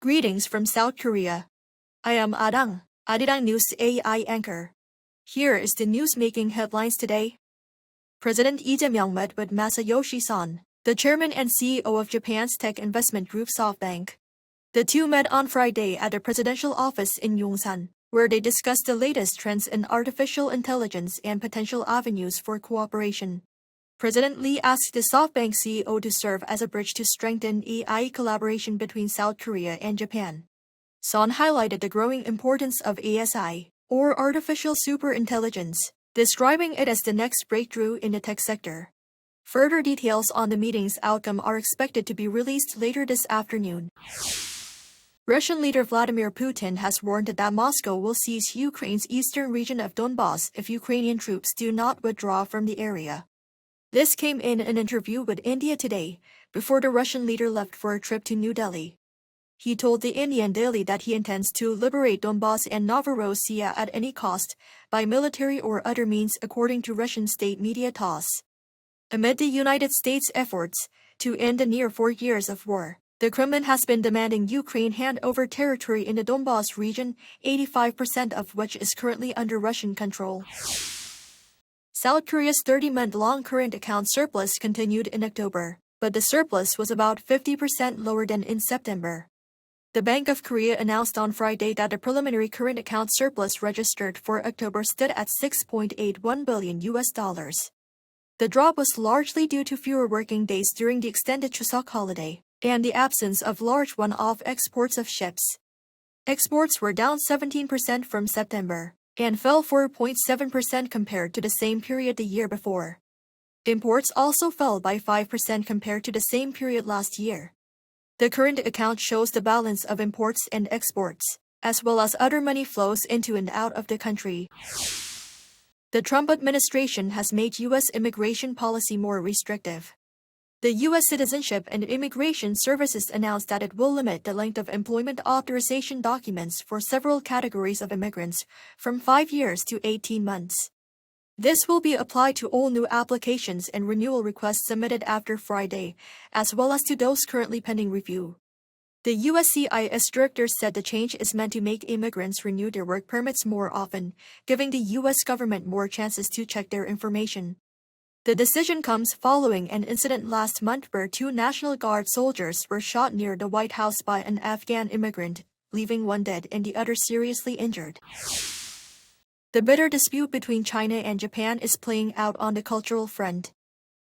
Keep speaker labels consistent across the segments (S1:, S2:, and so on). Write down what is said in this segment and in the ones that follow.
S1: Greetings from South Korea. I am Adang News AI anchor. Here is the news-making headlines today. President Lee Jae-myung met with Masayoshi Son, the chairman and CEO of Japan's tech investment group SoftBank. The two met on Friday at the presidential office in Yongsan, where they discussed the latest trends in artificial intelligence and potential avenues for cooperation. President Lee asked the SoftBank CEO to serve as a bridge to strengthen AI collaboration between South Korea and Japan. Son highlighted the growing importance of ASI, or artificial superintelligence, describing it as the next breakthrough in the tech sector. Further details on the meeting's outcome are expected to be released later this afternoon. Russian leader Vladimir Putin has warned that Moscow will seize Ukraine's eastern region of Donbas if Ukrainian troops do not withdraw from the area. This came in an interview with India Today, before the Russian leader left for a trip to New Delhi. He told the Indian Daily that he intends to liberate Donbas and Novorossiya at any cost, by military or other means, according to Russian state media TASS. Amid the United States' efforts to end the near 4 years of war, the Kremlin has been demanding Ukraine hand over territory in the Donbas region, 85% of which is currently under Russian control. South Korea's 30-month-long current account surplus continued in October, but the surplus was about 50% lower than in September. The Bank of Korea announced on Friday that the preliminary current account surplus registered for October stood at $6.81 billion. The drop was largely due to fewer working days during the extended Chuseok holiday, and the absence of large one-off exports of ships. Exports were down 17% from September, and fell 4.7% compared to the same period the year before. Imports also fell by 5% compared to the same period last year. The current account shows the balance of imports and exports, as well as other money flows into and out of the country. The Trump administration has made U.S. immigration policy more restrictive. The U.S. Citizenship and Immigration Services announced that it will limit the length of employment authorization documents for several categories of immigrants from 5 years to 18 months. This will be applied to all new applications and renewal requests submitted after Friday, as well as to those currently pending review. The USCIS director said the change is meant to make immigrants renew their work permits more often, giving the U.S. government more chances to check their information. The decision comes following an incident last month where 2 National Guard soldiers were shot near the White House by an Afghan immigrant, leaving one dead and the other seriously injured. The bitter dispute between China and Japan is playing out on the cultural front.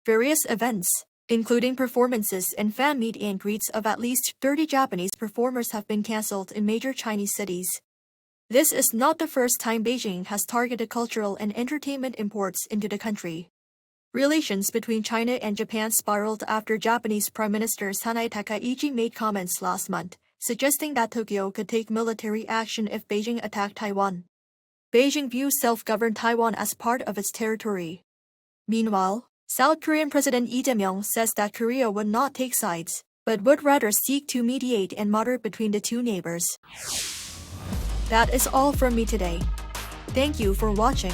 S1: Various events, including performances and fan meet and greets of at least 30 Japanese performers, have been cancelled in major Chinese cities. This is not the first time Beijing has targeted cultural and entertainment imports into the country. Relations between China and Japan spiraled after Japanese Prime Minister Sanai Takaichi made comments last month, suggesting that Tokyo could take military action if Beijing attacked Taiwan. Beijing views self-governed Taiwan as part of its territory. Meanwhile, South Korean President Lee Jae-myung says that Korea would not take sides, but would rather seek to mediate and moderate between the two neighbors. That is all from me today. Thank you for watching.